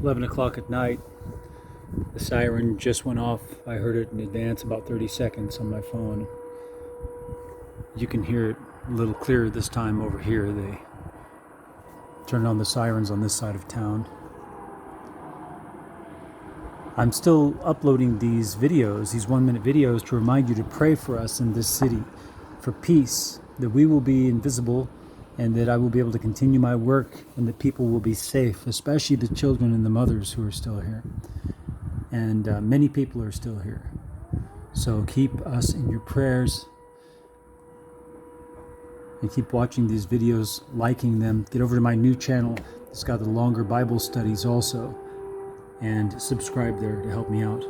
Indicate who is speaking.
Speaker 1: 11 o'clock at night. The siren just went off. I heard it in advance, about 30 seconds on my phone. You can hear it a little clearer this time over here. They turned on the sirens on this side of town. I'm still uploading these videos, these 1-minute videos, to remind you to pray for us in this city, for peace, that we will be invisible and that I will be able to continue my work and that people will be safe, especially the children and the mothers who are still here. And many people are still here. So keep us in your prayers and keep watching these videos, liking them. Get over to my new channel. It's got the longer Bible studies also. And subscribe there to help me out.